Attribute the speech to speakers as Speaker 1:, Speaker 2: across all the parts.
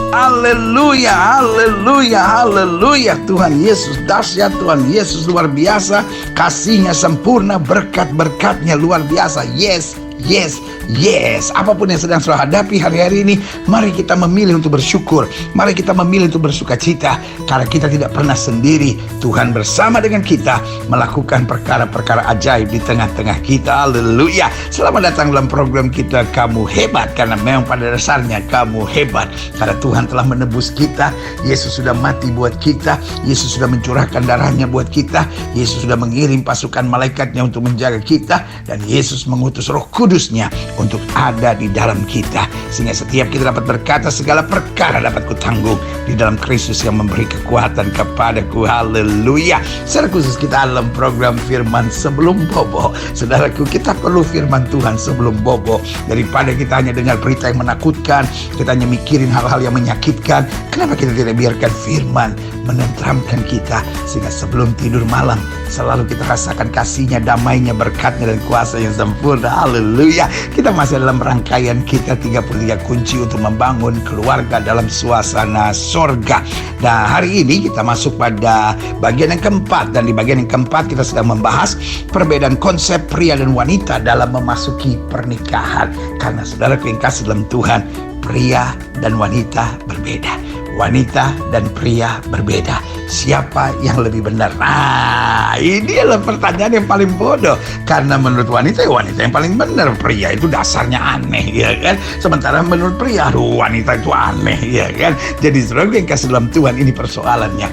Speaker 1: Haleluya, haleluya, haleluya. Tuhan Yesus dahsyat, Tuhan Yesus luar biasa. Kasihnya sempurna, berkat-berkatnya luar biasa. Yes, yes, yes. Apapun yang sedang saudara hadapi hari-hari ini, mari kita memilih untuk bersyukur. Mari kita memilih untuk bersuka cita, karena kita tidak pernah sendiri. Tuhan bersama dengan kita melakukan perkara-perkara ajaib di tengah-tengah kita. Haleluya. Selamat datang dalam program kita Kamu Hebat, karena memang pada dasarnya kamu hebat. Karena Tuhan telah menebus kita. Yesus sudah mati buat kita. Yesus sudah mencurahkan darahnya buat kita. Yesus sudah mengirim pasukan malaikatnya untuk menjaga kita. Dan Yesus mengutus Roh Kudusnya untuk ada di dalam kita, sehingga setiap kita dapat berkata segala perkara dapat kutanggung di dalam Kristus yang memberi kekuatan kepadaku. Haleluya. Secara khusus kita dalam program Firman Sebelum Bobo. Saudaraku, kita perlu firman Tuhan sebelum bobo. Daripada kita hanya dengar berita yang menakutkan, kita hanya mikirin hal-hal yang menyakitkan, kenapa kita tidak biarkan firman menenteramkan kita, sehingga sebelum tidur malam selalu kita rasakan kasihnya, damainya, berkatnya, dan kuasa yang sempurna. Haleluya. Kita masih dalam rangkaian kita 33 kunci untuk membangun keluarga dalam suasana sorga. Nah, hari ini kita masuk pada bagian yang keempat. Dan di bagian yang keempat kita sedang membahas perbedaan konsep pria dan wanita dalam memasuki pernikahan. Karena saudaraku yang kasih dalam Tuhan, pria dan wanita berbeda. Wanita dan pria berbeda. Siapa yang lebih benar? Nah, ini adalah pertanyaan yang paling bodoh. Karena menurut wanita, ya wanita yang paling benar. Pria itu dasarnya aneh, ya kan? Sementara menurut pria, aduh, wanita itu aneh, ya kan? Jadi saudara yang kasih dalam Tuhan, ini persoalannya.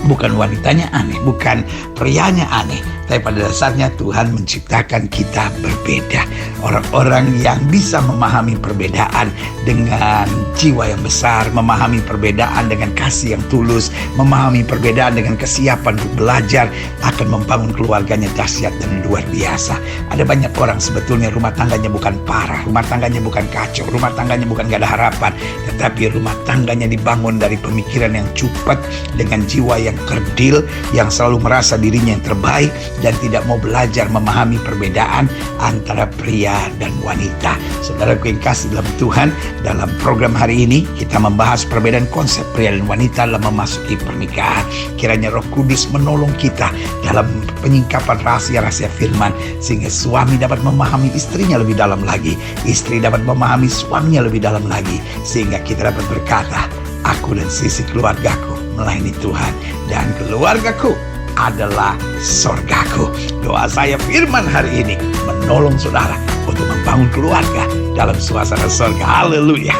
Speaker 1: Bukan wanitanya aneh, bukan prianya aneh, tapi pada dasarnya Tuhan menciptakan kita berbeda. Orang-orang yang bisa memahami perbedaan dengan jiwa yang besar, memahami perbedaan dengan kasih yang tulus, memahami perbedaan dengan kesiapan untuk belajar, akan membangun keluarganya dahsyat dan luar biasa. Ada banyak orang sebetulnya rumah tangganya bukan parah, rumah tangganya bukan kacau, rumah tangganya bukan gak ada harapan, tetapi rumah tangganya dibangun dari pemikiran yang cepat, dengan jiwa yang kerdil, yang selalu merasa dirinya yang terbaik dan tidak mau belajar memahami perbedaan antara pria dan wanita. Saudaraku yang kasih dalam Tuhan, dalam program hari ini kita membahas perbedaan konsep pria dan wanita dalam memasuki pernikahan. Kiranya Roh Kudus menolong kita dalam penyingkapan rahasia-rahasia firman, sehingga suami dapat memahami istrinya lebih dalam lagi, istri dapat memahami suaminya lebih dalam lagi, sehingga kita dapat berkata, aku dan sisi keluargaku melayani Tuhan, dan keluargaku adalah sorgaku. Doa saya firman hari ini menolong saudara untuk membangun keluarga dalam suasana sorga. Haleluya.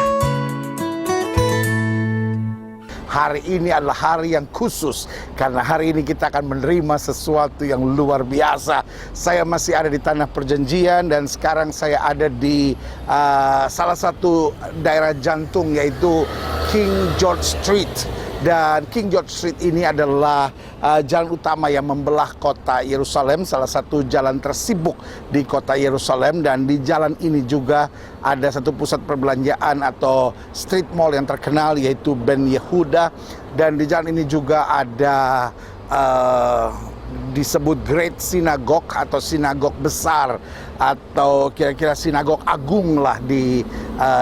Speaker 1: Hari ini adalah hari yang khusus, karena hari ini kita akan menerima sesuatu yang luar biasa. Saya masih ada di Tanah Perjanjian, dan sekarang saya ada di salah satu daerah jantung, yaitu King George Street. Dan King George Street ini adalah jalan utama yang membelah kota Yerusalem, salah satu jalan tersibuk di kota Yerusalem. Dan di jalan ini juga ada satu pusat perbelanjaan atau street mall yang terkenal, yaitu Ben Yehuda. Dan di jalan ini juga ada disebut Great Synagogue atau sinagog besar, atau kira-kira sinagog agung lah di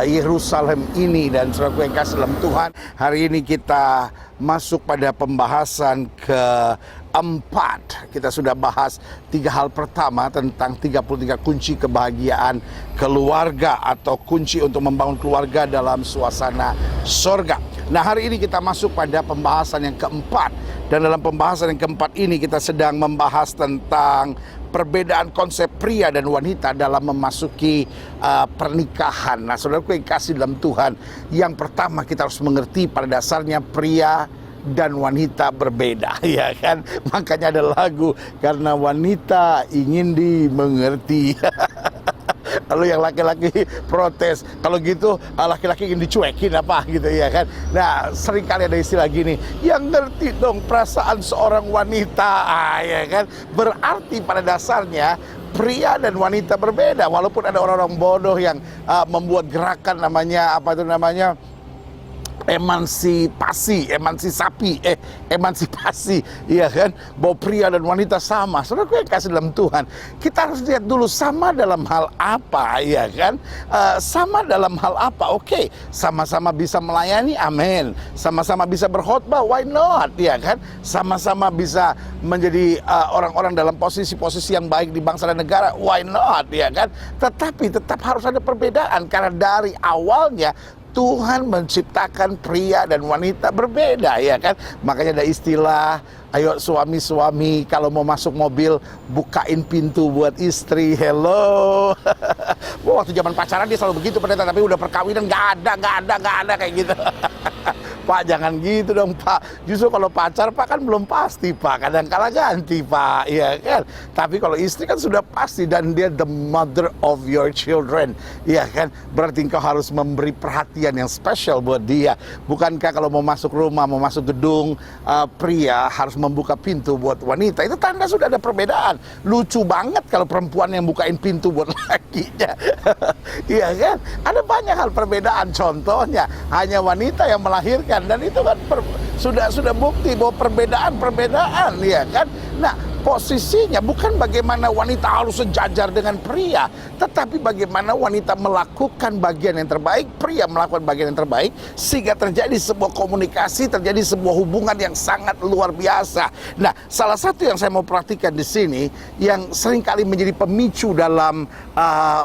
Speaker 1: Yerusalem ini. Dan saudaraku yang kasih dalam Tuhan, hari ini kita masuk pada pembahasan keempat. Kita sudah bahas 3 hal pertama tentang 33 kunci kebahagiaan keluarga, atau kunci untuk membangun keluarga dalam suasana sorga. Nah, hari ini kita masuk pada pembahasan yang keempat. Dan dalam pembahasan yang keempat ini kita sedang membahas tentang perbedaan konsep pria dan wanita dalam memasuki pernikahan. Nah, saudaraku yang kasih dalam Tuhan, yang pertama kita harus mengerti pada dasarnya pria dan wanita berbeda, ya kan? Makanya ada lagu, karena wanita ingin dimengerti. Lalu yang laki-laki protes, kalau gitu laki-laki ingin dicuekin apa gitu, ya kan? Nah, sering kali ada istilah gini, yang ngerti dong perasaan seorang wanita, ya kan? Berarti pada dasarnya pria dan wanita berbeda. Walaupun ada orang-orang bodoh yang membuat gerakan namanya emansipasi, ya kan, bahwa pria dan wanita sama. Saudaraku yang kasih dalam Tuhan, kita harus lihat dulu sama dalam hal apa, ya kan? Sama dalam hal apa? Oke, sama-sama bisa melayani, amin. Sama-sama bisa berkhotbah, why not, ya kan? Sama-sama bisa menjadi orang-orang dalam posisi-posisi yang baik di bangsa dan negara, why not, ya kan? Tetapi tetap harus ada perbedaan, karena dari awalnya Tuhan menciptakan pria dan wanita berbeda, ya kan? Makanya ada istilah, ayo suami-suami kalau mau masuk mobil bukain pintu buat istri. Hello. Waktu zaman pacaran dia selalu begitu pendeta, tapi udah perkawinan nggak ada kayak gitu. Pak, jangan gitu dong Pak. Justru kalau pacar Pak kan belum pasti Pak, kadang-kala ganti Pak, ya kan. Tapi kalau istri kan sudah pasti, dan dia the mother of your children, ya kan. Berarti engkau harus memberi perhatian yang spesial buat dia. Bukankah kalau mau masuk rumah, mau masuk gedung, pria harus membuka pintu buat wanita? Itu tanda sudah ada perbedaan. Lucu banget kalau perempuan yang bukain pintu buat lakinya. Iya kan. Ada banyak hal perbedaan. Contohnya hanya wanita yang melahirkan, dan itu kan sudah bukti bahwa perbedaan, ya kan. Nah, posisinya bukan bagaimana wanita harus sejajar dengan pria, tetapi bagaimana wanita melakukan bagian yang terbaik, pria melakukan bagian yang terbaik, sehingga terjadi sebuah komunikasi, terjadi sebuah hubungan yang sangat luar biasa. Nah, salah satu yang saya mau perhatikan di sini, yang seringkali menjadi pemicu dalam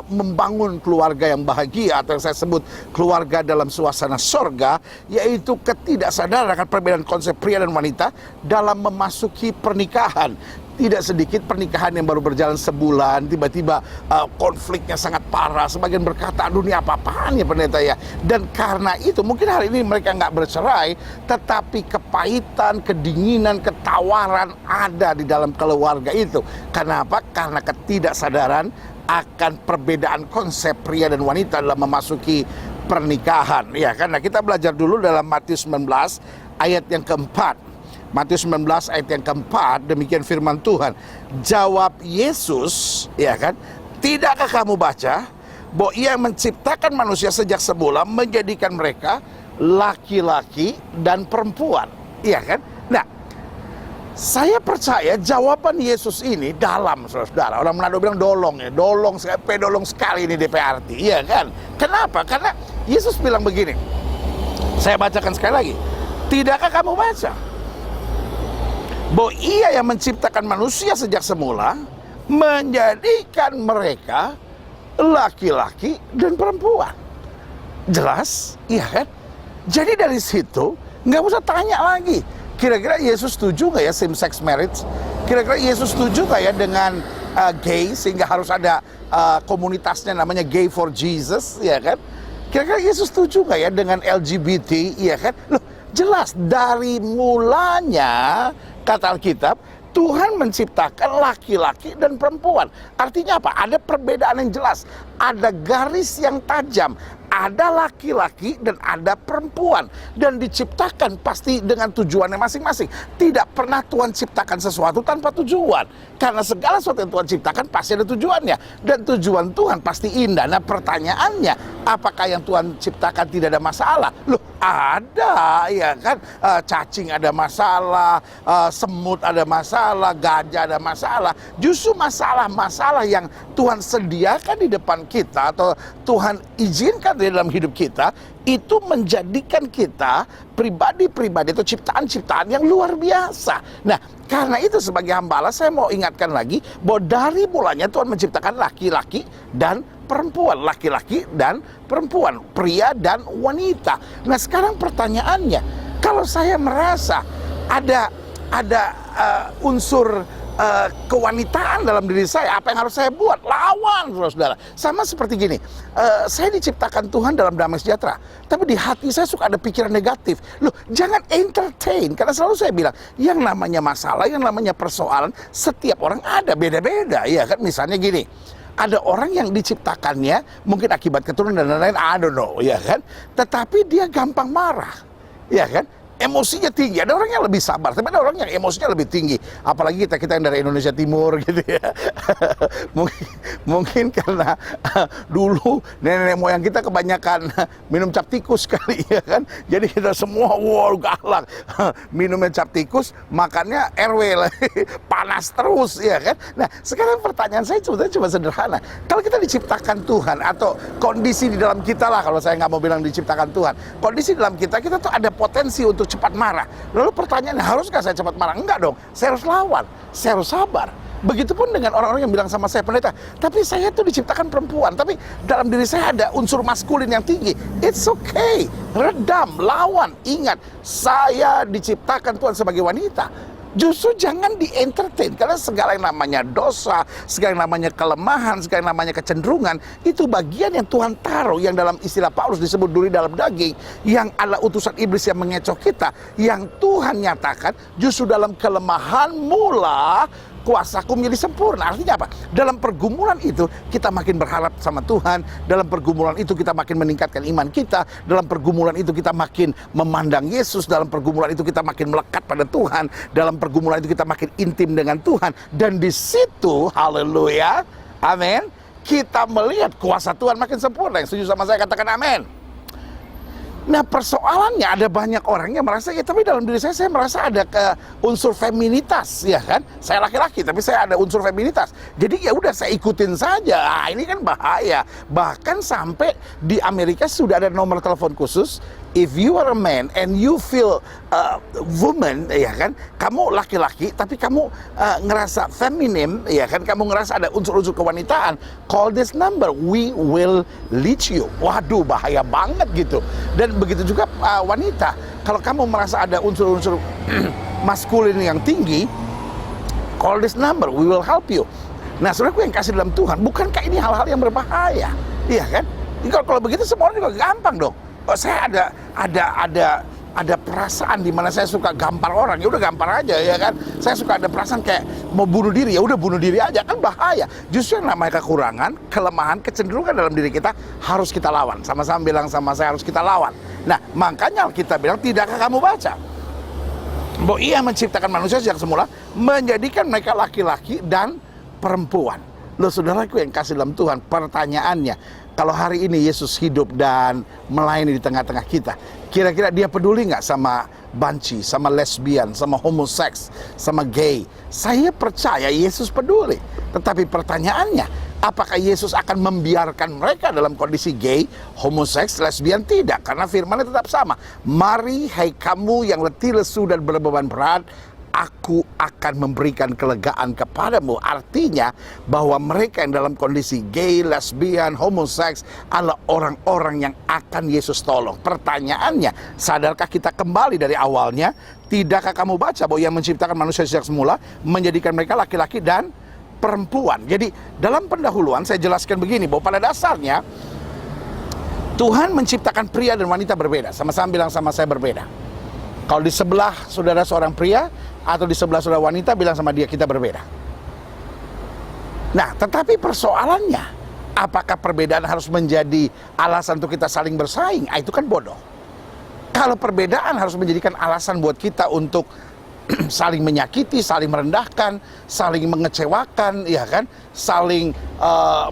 Speaker 1: membangun keluarga yang bahagia, atau yang saya sebut keluarga dalam suasana sorga, yaitu ketidaksadaran akan perbedaan konsep pria dan wanita dalam memasuki pernikahan. Tidak sedikit pernikahan yang baru berjalan sebulan, tiba-tiba konfliknya sangat parah. Sebagian berkata, aduh ini apa-apaan ya pendeta ya. Dan karena itu, mungkin hari ini mereka nggak bercerai, tetapi kepahitan, kedinginan, ketawaran ada di dalam keluarga itu. Kenapa? Karena ketidaksadaran akan perbedaan konsep pria dan wanita dalam memasuki pernikahan. Ya, karena kita belajar dulu dalam Matius 19 ayat yang keempat. Matius 19 ayat yang keempat, demikian firman Tuhan. Jawab Yesus, ya kan, tidakkah kamu baca bahwa Ia menciptakan manusia sejak semula, menjadikan mereka laki-laki dan perempuan, ya kan? Nah, saya percaya jawaban Yesus ini dalam, saudara. Orang Manado bilang dolong ya, pedolong sekali ini DPRT, iya kan? Kenapa? Karena Yesus bilang begini. Saya bacakan sekali lagi. Tidakkah kamu baca bahwa Ia yang menciptakan manusia sejak semula, menjadikan mereka laki-laki dan perempuan? Jelas, iya kan? Jadi dari situ nggak usah tanya lagi, kira-kira Yesus setuju nggak ya same sex marriage? Kira-kira Yesus setuju nggak ya dengan gay, sehingga harus ada komunitasnya namanya Gay for Jesus, ya kan? Kira-kira Yesus setuju nggak ya dengan LGBT, ya kan? Loh, jelas dari mulanya kata Alkitab, Tuhan menciptakan laki-laki dan perempuan. Artinya apa? Ada perbedaan yang jelas, ada garis yang tajam, ada laki-laki dan ada perempuan, dan diciptakan pasti dengan tujuannya masing-masing. Tidak pernah Tuhan ciptakan sesuatu tanpa tujuan, karena segala sesuatu yang Tuhan ciptakan pasti ada tujuannya, dan tujuan Tuhan pasti indah. Nah, pertanyaannya, apakah yang Tuhan ciptakan tidak ada masalah? Loh, ada, ya kan? Cacing ada masalah, semut ada masalah, gajah ada masalah. Justru masalah-masalah yang Tuhan sediakan di depan kita, atau Tuhan izinkan di dalam hidup kita, itu menjadikan kita pribadi-pribadi atau ciptaan-ciptaan yang luar biasa. Nah, karena itu sebagai hamba Allah, saya mau ingatkan lagi bahwa dari mulanya Tuhan menciptakan laki-laki dan perempuan, laki-laki dan perempuan, pria dan wanita. Nah, sekarang pertanyaannya, kalau saya merasa ada unsur kewanitaan dalam diri saya, apa yang harus saya buat? Lawan, saudara. Sama seperti gini, saya diciptakan Tuhan dalam damai sejahtera, tapi di hati saya suka ada pikiran negatif. Loh, jangan entertain, karena selalu saya bilang, yang namanya masalah, yang namanya persoalan, setiap orang ada, beda-beda, ya kan? Misalnya gini, ada orang yang diciptakannya mungkin akibat keturunan dan lain-lain, I don't know, ya kan? Tetapi dia gampang marah, ya kan? emosinya tinggi. Ada orang yang lebih sabar, tapi ada orang yang emosinya lebih tinggi. Apalagi kita yang dari Indonesia Timur gitu ya. mungkin karena dulu nenek moyang kita kebanyakan minum cap tikus kali ya kan. Jadi kita semua galak. Minumnya cap tikus, makannya RW lah. Panas terus ya kan. Nah, sekarang pertanyaan saya sebetulnya cuma sederhana. Kalau kita diciptakan Tuhan, atau kondisi di dalam kita lah, kalau saya nggak mau bilang diciptakan Tuhan, kondisi dalam kita tuh ada potensi untuk cepat marah. Lalu pertanyaannya, haruskah saya cepat marah? Enggak dong, saya harus lawan, saya harus sabar. Begitupun dengan orang-orang yang bilang sama saya, pendeta, tapi saya tuh diciptakan perempuan, tapi dalam diri saya ada unsur maskulin yang tinggi. It's okay, redam, lawan. Ingat, saya diciptakan Tuhan sebagai wanita. Justru jangan di-entertain, karena segala yang namanya dosa, segala yang namanya kelemahan, segala yang namanya kecenderungan, itu bagian yang Tuhan taruh, yang dalam istilah Paulus disebut duri dalam daging, yang adalah utusan iblis yang mengecoh kita, yang Tuhan nyatakan justru dalam kelemahanmu lah kuasaku menjadi sempurna. Artinya apa? Dalam pergumulan itu kita makin berharap sama Tuhan. Dalam pergumulan itu kita makin meningkatkan iman kita. Dalam pergumulan itu kita makin memandang Yesus. Dalam pergumulan itu kita makin melekat pada Tuhan. Dalam pergumulan itu kita makin intim dengan Tuhan. Dan di situ, haleluya, amin, kita melihat kuasa Tuhan makin sempurna. Yang setuju sama saya katakan amin. Nah, persoalannya ada banyak orang yang merasa, ya tapi dalam diri saya merasa ada unsur feminitas, ya kan? Saya laki-laki tapi saya ada unsur feminitas. Jadi ya udah saya ikutin saja. Ah, ini kan bahaya. Bahkan sampai di Amerika sudah ada nomor telepon khusus. If you are a man and you feel woman, ya kan? Kamu laki-laki tapi kamu ngerasa feminim, ya kan? Kamu ngerasa ada unsur-unsur kewanitaan. Call this number, we will lead you. Waduh, bahaya banget gitu. Dan begitu juga wanita, kalau kamu merasa ada unsur-unsur maskulin yang tinggi, call this number, we will help you. Nah, saudaraku yang kasih dalam Tuhan, bukankah ini hal-hal yang berbahaya? Iya kan? Kalau begitu semua orang juga gampang dong. Oh, saya ada perasaan di mana saya suka gampar orang, ya udah gampar aja, ya kan. Saya suka ada perasaan kayak mau bunuh diri, ya udah bunuh diri aja, kan bahaya. Justru yang namanya kekurangan, kelemahan, kecenderungan dalam diri kita harus kita lawan. Sama-sama bilang sama saya, harus kita lawan. Nah, makanya kita bilang, tidakkah kamu baca bahwa Ia menciptakan manusia sejak semula, menjadikan mereka laki-laki dan perempuan. Loh, saudaraku yang kasih dalam Tuhan, pertanyaannya, kalau hari ini Yesus hidup dan melayani di tengah-tengah kita, kira-kira dia peduli nggak sama banci, sama lesbian, sama homoseks, sama gay? Saya percaya Yesus peduli. Tetapi pertanyaannya, apakah Yesus akan membiarkan mereka dalam kondisi gay, homoseks, lesbian? Tidak, karena firman-Nya tetap sama. Mari, hai kamu yang letih, lesu, dan berbeban berat, aku akan memberikan kelegaan kepadamu. Artinya bahwa mereka yang dalam kondisi gay, lesbian, homoseks adalah orang-orang yang akan Yesus tolong. Pertanyaannya, sadarkah kita kembali dari awalnya? Tidakkah kamu baca bahwa Ia menciptakan manusia sejak semula, menjadikan mereka laki-laki dan perempuan? Jadi dalam pendahuluan saya jelaskan begini, bahwa pada dasarnya Tuhan menciptakan pria dan wanita berbeda. Sama-sama bilang sama saya, berbeda. Kalau di sebelah saudara seorang pria, atau di sebelah saudara wanita, bilang sama dia, kita berbeda. Nah, tetapi persoalannya, apakah perbedaan harus menjadi alasan untuk kita saling bersaing? Itu kan bodoh. Kalau perbedaan harus menjadikan alasan buat kita untuk saling menyakiti, saling merendahkan, saling mengecewakan, ya kan, saling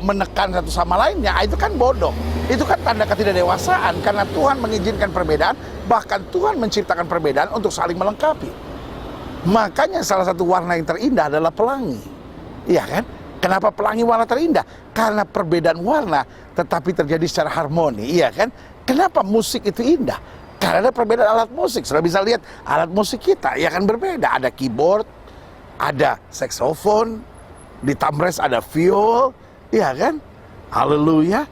Speaker 1: menekan satu sama lainnya, itu kan bodoh. Itu kan tanda ketidakdewasaan, karena Tuhan mengizinkan perbedaan, bahkan Tuhan menciptakan perbedaan untuk saling melengkapi. Makanya salah satu warna yang terindah adalah pelangi, iya kan? Kenapa pelangi warna terindah? Karena perbedaan warna tetapi terjadi secara harmoni, iya kan? Kenapa musik itu indah? Karena ada perbedaan alat musik. Sudah bisa lihat alat musik kita, ya kan, berbeda. Ada keyboard, ada saksofon, di tamres ada viol, iya kan? Haleluya.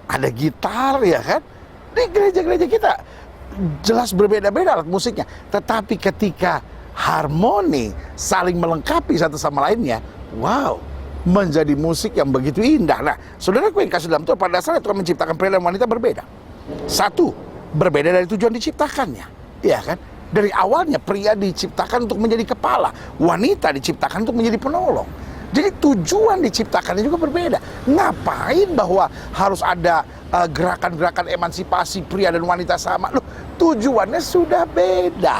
Speaker 1: Ada gitar, ya kan? Di gereja-gereja kita jelas berbeda-beda alat musiknya. Tetapi ketika harmoni, saling melengkapi satu sama lainnya, wow, menjadi musik yang begitu indah. Nah, saudaraku yang kasih dalam Tuhan, pada dasarnya Tuhan menciptakan pria dan wanita berbeda. Satu, berbeda dari tujuan diciptakannya, ya kan? Dari awalnya pria diciptakan untuk menjadi kepala, wanita diciptakan untuk menjadi penolong. Jadi tujuan diciptakannya juga berbeda. Ngapain bahwa harus ada gerakan-gerakan emansipasi pria dan wanita sama. Loh, tujuannya sudah beda.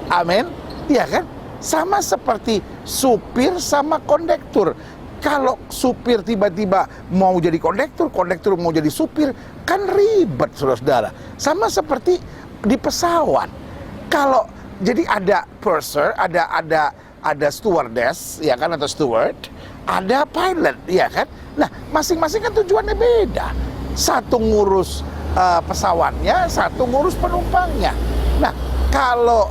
Speaker 1: Amin. Iya kan? Sama seperti supir sama kondektur. Kalau supir tiba-tiba mau jadi kondektur, kondektur mau jadi supir, kan ribet, saudara-saudara. Sama seperti di pesawat. Kalau jadi ada purser, ada stewardess, ya kan, atau steward, ada pilot, ya kan. Nah, masing-masing kan tujuannya beda. Satu ngurus pesawatnya, satu ngurus penumpangnya. Nah, kalau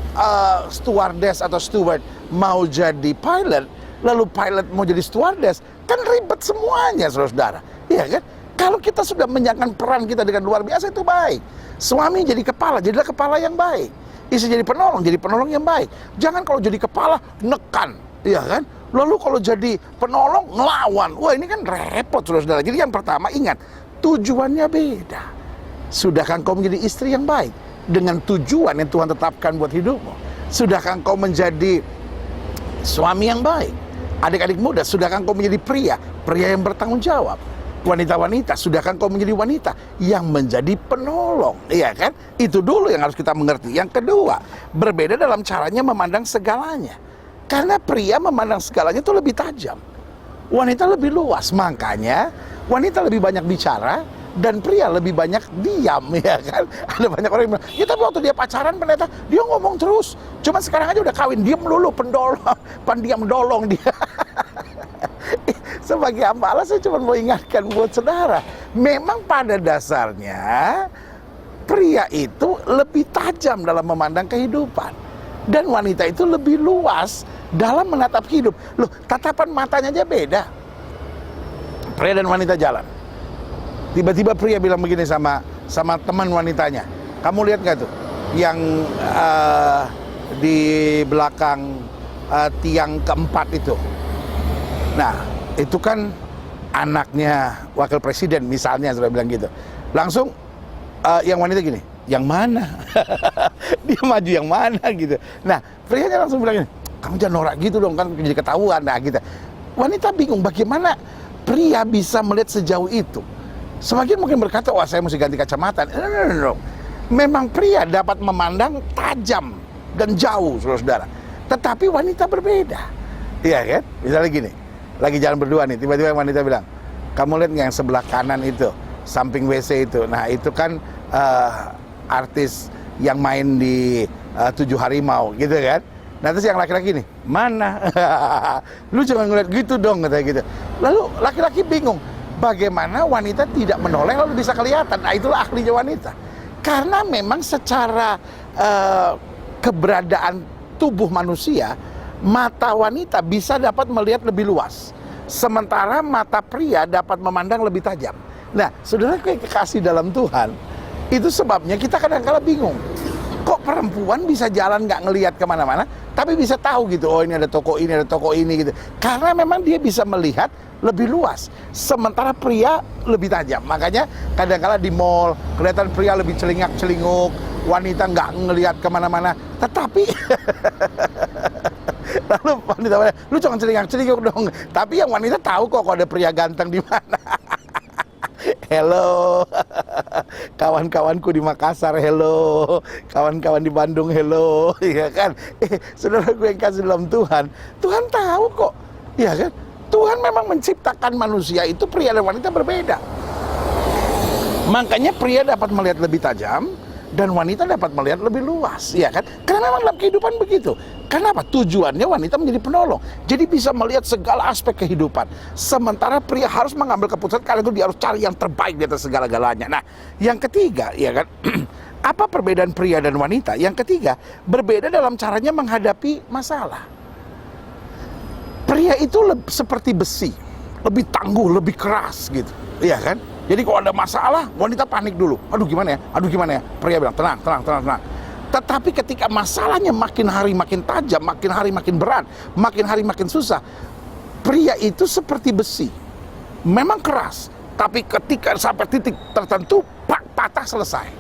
Speaker 1: stewardess atau steward mau jadi pilot, lalu pilot mau jadi stewardess, kan ribet semuanya, saudara-saudara. Iya kan? Kalau kita sudah menjalankan peran kita dengan luar biasa, itu baik. Suami jadi kepala, jadilah kepala yang baik. Istri jadi penolong yang baik. Jangan kalau jadi kepala, nekan. Iya kan? Lalu kalau jadi penolong, ngelawan. Wah, ini kan repot, saudara-saudara. Jadi yang pertama, ingat, tujuannya beda. Sudahkah engkau menjadi istri yang baik dengan tujuan yang Tuhan tetapkan buat hidupmu? Sudahkah engkau menjadi suami yang baik? Adik-adik muda, sudahkah engkau menjadi pria yang bertanggung jawab? Wanita-wanita, sudahkah engkau menjadi wanita yang menjadi penolong? Iya kan? Itu dulu yang harus kita mengerti. Yang kedua, berbeda dalam caranya memandang segalanya. Karena pria memandang segalanya itu lebih tajam, wanita lebih luas. Makanya wanita lebih banyak bicara dan pria lebih banyak diam, ya kan? Ada banyak orang yang bilang, ya tapi waktu dia pacaran pendeta, dia ngomong terus. Cuma sekarang aja udah kawin, diam dulu, pendiam dolong dia. Sebagai hamba Allah, saya cuma mau ingatkan buat saudara, memang pada dasarnya pria itu lebih tajam dalam memandang kehidupan, dan wanita itu lebih luas dalam menatap hidup. Loh, tatapan matanya aja beda. Pria dan wanita jalan, tiba-tiba pria bilang begini sama teman wanitanya, kamu lihat gak tuh yang di belakang tiang keempat itu? Nah, itu kan anaknya wakil presiden misalnya, sudah bilang gitu. Langsung yang wanita gini, yang mana? Dia maju yang mana gitu. Nah, prianya langsung bilang gini, kamu jangan norak gitu dong, kan jadi ketahuan. Nah gitu. Wanita bingung bagaimana pria bisa melihat sejauh itu. Sebagian mungkin berkata, wah saya mesti ganti kacamata. No. Memang pria dapat memandang tajam dan jauh, saudara-saudara. Tetapi wanita berbeda. Iya kan? Misalnya gini, lagi jalan berdua nih, tiba-tiba wanita bilang, kamu lihat nggak yang sebelah kanan itu, samping WC itu? Nah itu kan artis yang main di 7 Harimau gitu kan. Nah terus yang laki-laki nih, mana? Lu jangan ngeliat gitu dong, katanya gitu. Lalu laki-laki bingung, bagaimana wanita tidak menoleh lalu bisa kelihatan. Nah itulah ahlinya wanita. Karena memang secara keberadaan tubuh manusia, mata wanita bisa dapat melihat lebih luas, sementara mata pria dapat memandang lebih tajam. Nah, saudara kekasih dalam Tuhan, itu sebabnya kita kadang-kala bingung. Kok perempuan bisa jalan nggak ngelihat kemana-mana, tapi bisa tahu gitu, oh ini ada toko ini gitu. Karena memang dia bisa melihat lebih luas, sementara pria lebih tajam. Makanya kadang-kala di mall kelihatan pria lebih celingak-celinguk, wanita nggak ngelihat kemana-mana. Tetapi lalu wanita, lu jangan celingak-celinguk dong. Tapi yang wanita tahu kok ada pria ganteng di mana. Hello, kawan-kawanku di Makassar, hello, kawan-kawan di Bandung, hello, ya kan? Saudara gue yang kasih dalam Tuhan, Tuhan tahu kok, ya kan? Tuhan memang menciptakan manusia itu pria dan wanita berbeda. Makanya pria dapat melihat lebih tajam dan wanita dapat melihat lebih luas, ya kan? Karena memang dalam kehidupan begitu. Kenapa? Tujuannya wanita menjadi penolong, jadi bisa melihat segala aspek kehidupan. Sementara pria harus mengambil keputusan karena dia harus cari yang terbaik di atas segala-galanya. Nah, yang ketiga, ya kan? Apa perbedaan pria dan wanita? Yang ketiga, berbeda dalam caranya menghadapi masalah. Pria itu seperti besi, lebih tangguh, lebih keras gitu, iya kan? Jadi kalau ada masalah, wanita panik dulu. Aduh gimana ya? Pria bilang, tenang. Tetapi ketika masalahnya makin hari makin tajam, makin hari makin berat, makin hari makin susah, pria itu seperti besi, memang keras, tapi ketika sampai titik tertentu, patah selesai.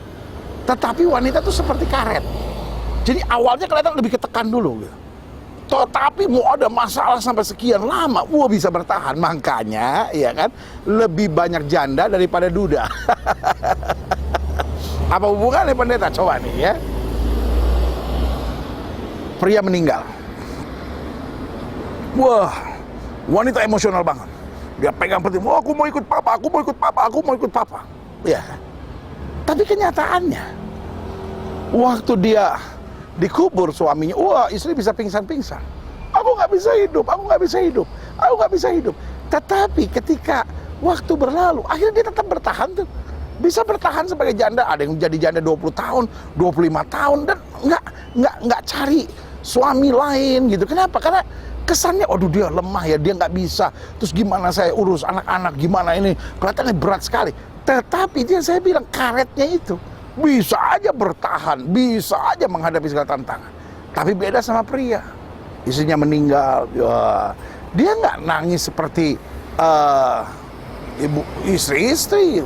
Speaker 1: Tetapi wanita itu seperti karet. Jadi awalnya kelihatan lebih ketekan dulu gitu. Tetapi mau ada masalah sampai sekian lama, bisa bertahan. Makanya, ya kan, lebih banyak janda daripada duda. Apa hubungannya pendeta? Coba nih ya. Pria meninggal. Wah, wanita emosional banget. Dia pegang peti, aku mau ikut papa, aku mau ikut papa, aku mau ikut papa. Ya. Tapi kenyataannya, waktu dia dikubur suaminya, istri bisa pingsan-pingsan. Aku nggak bisa hidup, aku nggak bisa hidup, aku nggak bisa hidup. Tetapi ketika waktu berlalu, akhirnya dia tetap bertahan tuh. Bisa bertahan sebagai janda. Ada yang jadi janda 20 tahun, 25 tahun, dan nggak cari suami lain gitu. Kenapa? Karena kesannya, aduh dia lemah ya, dia nggak bisa. Terus gimana saya urus anak-anak, gimana ini? Kelihatannya berat sekali. Tetapi dia, saya bilang, karetnya itu bisa aja bertahan, bisa aja menghadapi segala tantangan. Tapi beda sama pria. Istrinya meninggal, dia nggak nangis seperti istri-istri.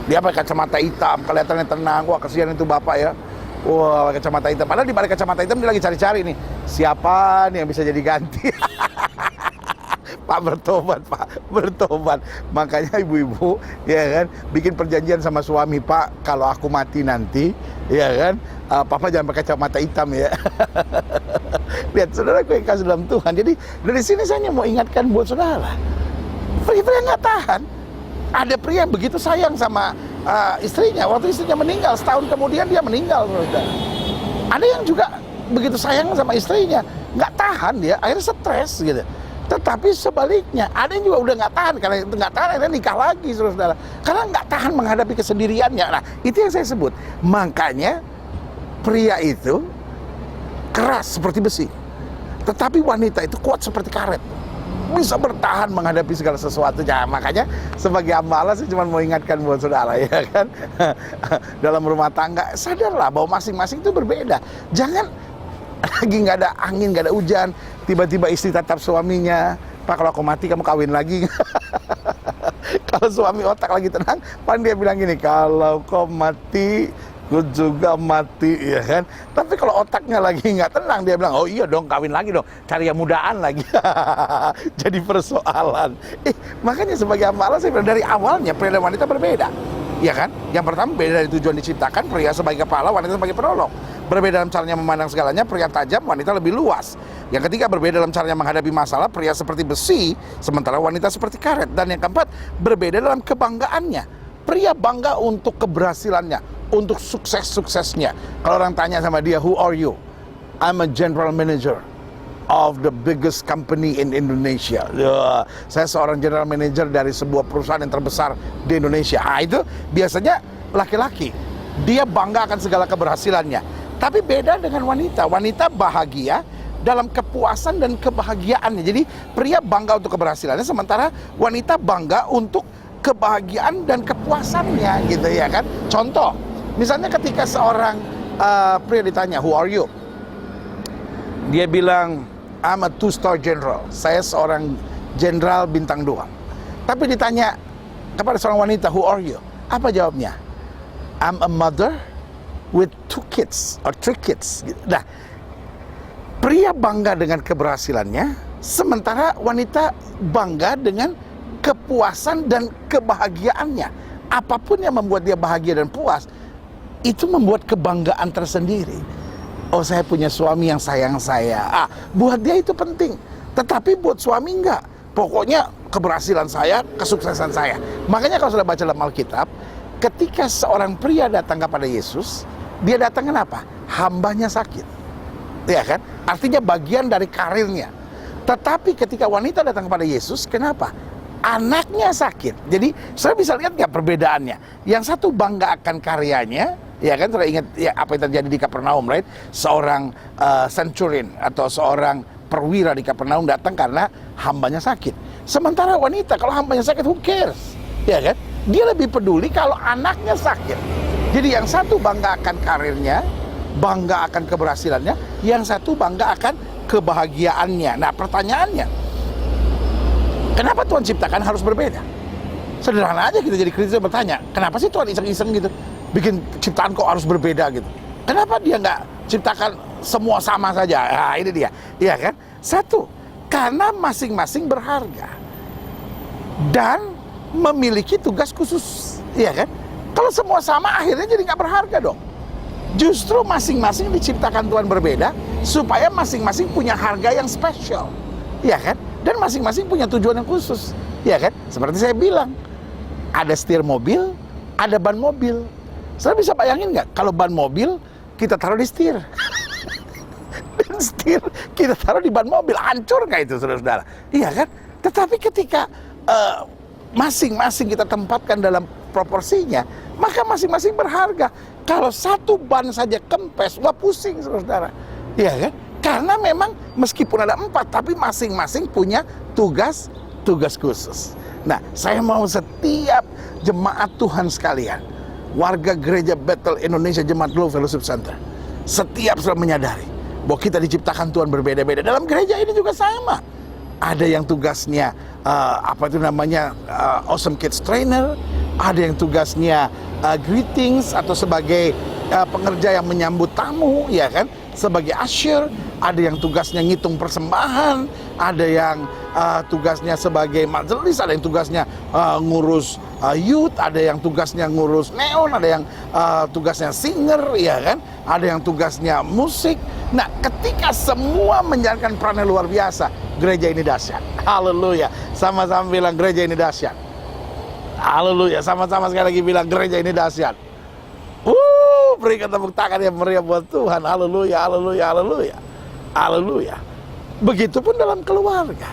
Speaker 1: Dia pakai kacamata hitam, kelihatannya tenang. Wah, kasihan itu bapak ya. Wah, pakai kacamata hitam. Padahal di balik kacamata hitam dia lagi cari-cari nih, siapa nih yang bisa jadi ganti. Pak, bertobat, Pak, bertobat. Makanya ibu-ibu, ya kan, bikin perjanjian sama suami, Pak, kalau aku mati nanti, ya kan, papa jangan pakai kacamata hitam ya. Lihat, saudaraku yang kasih dalam Tuhan. Jadi dari sini saya hanya mau ingatkan buat saudara, pria-pria nggak tahan. Ada pria yang begitu sayang sama istrinya, waktu istrinya meninggal, setahun kemudian dia meninggal, saudara. Ada yang juga begitu sayang sama istrinya, nggak tahan dia, akhirnya stres gitu. Tetapi sebaliknya, ada yang juga udah nggak tahan, karena nggak tahan akhirnya nikah lagi, saudara. Karena nggak tahan menghadapi kesendiriannya. Nah, itu yang saya sebut. Makanya pria itu keras seperti besi, tetapi wanita itu kuat seperti karet. Bisa bertahan menghadapi segala sesuatu. Ya, makanya sebagai hamba Allah saya cuma mau ingatkan buat saudara, ya kan. Dalam rumah tangga, sadarlah bahwa masing-masing itu berbeda. Jangan lagi nggak ada angin, nggak ada hujan, tiba-tiba istri tatap suaminya, Pak, kalau aku mati kamu kawin lagi. Kalau suami otak lagi tenang, paling dia bilang gini, kalau kau mati, gue juga mati, ya kan. Tapi kalau otaknya lagi nggak tenang, dia bilang, oh iya dong, kawin lagi dong, cari yang mudaan lagi. Jadi persoalan. Makanya sebagai hamba Allah saya bilang, dari awalnya pria dan wanita berbeda, ya kan. Yang pertama, beda dari tujuan diciptakan, pria sebagai kepala, wanita sebagai penolong. Berbeda dalam caranya memandang segalanya, pria tajam, wanita lebih luas. Yang ketiga, berbeda dalam caranya menghadapi masalah, pria seperti besi, sementara wanita seperti karet. Dan yang keempat, berbeda dalam kebanggaannya. Pria bangga untuk keberhasilannya, untuk sukses-suksesnya. Kalau orang tanya sama dia, who are you? I'm a general manager of the biggest company in Indonesia. Saya seorang general manager dari sebuah perusahaan yang terbesar di Indonesia. Itu biasanya laki-laki. Dia bangga akan segala keberhasilannya. Tapi beda dengan wanita. Wanita bahagia dalam kepuasan dan kebahagiaannya. Jadi pria bangga untuk keberhasilannya, sementara wanita bangga untuk kebahagiaan dan kepuasannya, gitu ya kan. Contoh, misalnya ketika seorang pria ditanya, who are you? Dia bilang, I'm a 2-star general. Saya seorang jenderal bintang 2. Tapi ditanya kepada seorang wanita, who are you? Apa jawabnya? I'm a mother with 2 kids or 3 kids. Nah, pria bangga dengan keberhasilannya, sementara wanita bangga dengan kepuasan dan kebahagiaannya. Apapun yang membuat dia bahagia dan puas, itu membuat kebanggaan tersendiri. Oh, saya punya suami yang sayang saya. Buat dia itu penting. Tetapi buat suami enggak. Pokoknya keberhasilan saya, kesuksesan saya. Makanya kalau sudah baca dalam Alkitab, ketika seorang pria datang kepada Yesus, dia datang kenapa? Hambanya sakit, ya kan? Artinya bagian dari karirnya. Tetapi ketika wanita datang kepada Yesus, kenapa? Anaknya sakit. Jadi saya bisa lihat nggak perbedaannya? Yang satu bangga akan karyanya, ya kan? Sudah ingat ya, apa yang terjadi di Kapernaum, right? Seorang centurion atau seorang perwira di Kapernaum datang karena hambanya sakit. Sementara wanita, kalau hambanya sakit, who cares? Ya kan? Dia lebih peduli kalau anaknya sakit. Jadi yang satu bangga akan karirnya, bangga akan keberhasilannya, yang satu bangga akan kebahagiaannya. Nah, pertanyaannya, kenapa Tuhan ciptakan harus berbeda? Sederhana aja, kita jadi kritis bertanya, kenapa sih Tuhan iseng-iseng gitu bikin ciptaan kok harus berbeda gitu? Kenapa dia nggak ciptakan semua sama saja? Nah, ini dia, iya kan? Satu, karena masing-masing berharga dan memiliki tugas khusus, ya kan? Kalau semua sama, akhirnya jadi nggak berharga dong. Justru masing-masing diciptakan Tuhan berbeda, supaya masing-masing punya harga yang spesial, ya kan? Dan masing-masing punya tujuan yang khusus, ya kan? Seperti saya bilang, ada setir mobil, ada ban mobil. Saya bisa bayangin nggak kalau ban mobil kita taruh di setir, dan setir kita taruh di ban mobil, hancur nggak itu, saudara-saudara? Iya kan? Tetapi ketika masing-masing kita tempatkan dalam proporsinya, maka masing-masing berharga. Kalau satu ban saja kempes, wah pusing, saudara-saudara. Iya kan? Karena memang meskipun ada 4, tapi masing-masing punya tugas khusus. Nah, saya mau setiap jemaat Tuhan sekalian, warga gereja Bethel Indonesia Jemaat Glow Fellowship Center, setiap sudah menyadari bahwa kita diciptakan Tuhan berbeda-beda. Dalam gereja ini juga sama. Ada yang tugasnya Awesome Kids Trainer, ada yang tugasnya greetings atau sebagai pengerja yang menyambut tamu, ya kan, sebagai usher. Ada yang tugasnya ngitung persembahan, ada yang tugasnya sebagai majelis, ada yang tugasnya ngurus youth, ada yang tugasnya ngurus neon, ada yang tugasnya singer, ya kan, ada yang tugasnya musik. Nah, ketika semua menjalankan peran yang luar biasa, gereja ini dahsyat. Haleluya. Sama-sama bilang gereja ini dahsyat. Haleluya. Sama-sama sekali lagi bilang gereja ini dahsyat. Berikan tepuk tangan yang meriah buat Tuhan. Haleluya, haleluya, haleluya. Haleluya. Begitupun dalam keluarga.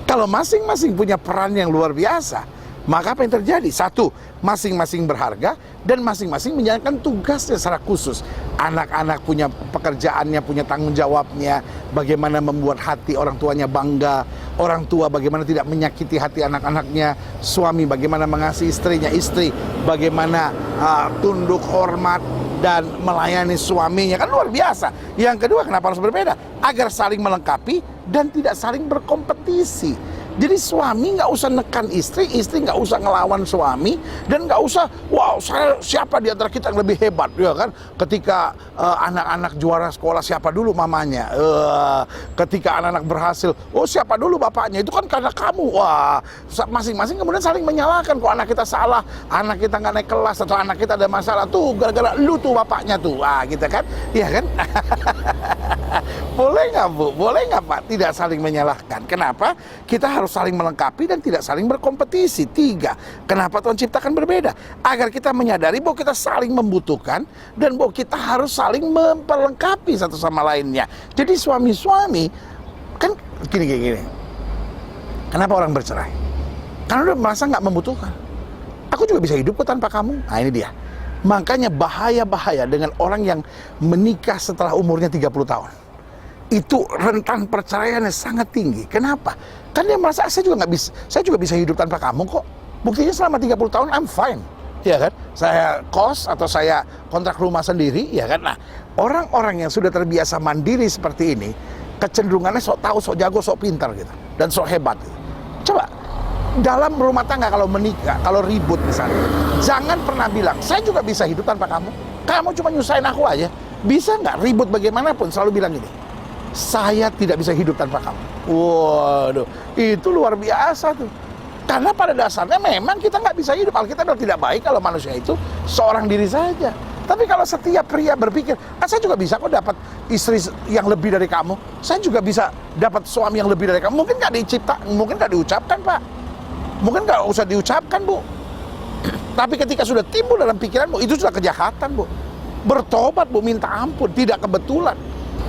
Speaker 1: Kalau masing-masing punya peran yang luar biasa, maka apa yang terjadi? Satu, masing-masing berharga dan masing-masing menjalankan tugasnya secara khusus. Anak-anak punya pekerjaannya, punya tanggung jawabnya, bagaimana membuat hati orang tuanya bangga, orang tua bagaimana tidak menyakiti hati anak-anaknya, suami bagaimana mengasihi istrinya, istri bagaimana tunduk hormat dan melayani suaminya, kan luar biasa. Yang kedua, kenapa harus berbeda? Agar saling melengkapi dan tidak saling berkompetisi. Jadi suami nggak usah nekan istri, istri nggak usah ngelawan suami, dan nggak usah, wow, siapa di antara kita yang lebih hebat, ya kan? Ketika anak-anak juara sekolah, siapa dulu mamanya? Ketika anak-anak berhasil, oh siapa dulu bapaknya? Itu kan karena kamu. Wah, masing-masing kemudian saling menyalahkan. Kok anak kita salah, anak kita nggak naik kelas, atau anak kita ada masalah, tuh gara-gara lu tuh bapaknya tuh. Wah, gitu kan? Iya kan? Boleh nggak, Bu? Boleh nggak, Pak? Tidak saling menyalahkan. Kenapa? Kita harus saling melengkapi dan tidak saling berkompetisi. 3, kenapa Tuhan ciptakan berbeda? Agar kita menyadari bahwa kita saling membutuhkan dan bahwa kita harus saling memperlengkapi satu sama lainnya. Jadi suami-suami kan gini. Kenapa orang bercerai? Karena udah merasa nggak membutuhkan. Aku juga bisa hidup kok tanpa kamu. Nah, ini dia. Makanya bahaya dengan orang yang menikah setelah umurnya 30 tahun. Itu rentan perceraiannya sangat tinggi. Kenapa? Kan dia merasa saya juga bisa hidup tanpa kamu kok. Buktinya selama 30 tahun I'm fine. Ya kan? Saya kos atau saya kontrak rumah sendiri, ya kan? Nah, orang-orang yang sudah terbiasa mandiri seperti ini, kecenderungannya sok tahu, sok jago, sok pintar gitu, dan sok hebat gitu. Coba dalam rumah tangga kalau menikah, kalau ribut misalnya, jangan pernah bilang saya juga bisa hidup tanpa kamu. Kamu cuma nyusahin aku aja. Bisa nggak ribut bagaimanapun selalu bilang gini, saya tidak bisa hidup tanpa kamu. Waduh, itu luar biasa tuh. Karena pada dasarnya memang kita nggak bisa hidup. Alkitab sudah tidak baik kalau manusia itu seorang diri saja. Tapi kalau setiap pria berpikir, saya juga bisa kok dapat istri yang lebih dari kamu. Saya juga bisa dapat suami yang lebih dari kamu. Mungkin nggak diucapkan, Pak. Mungkin nggak usah diucapkan, Bu. Tapi ketika sudah timbul dalam pikiranmu, itu sudah kejahatan, Bu. Bertobat, Bu, minta ampun. Tidak kebetulan.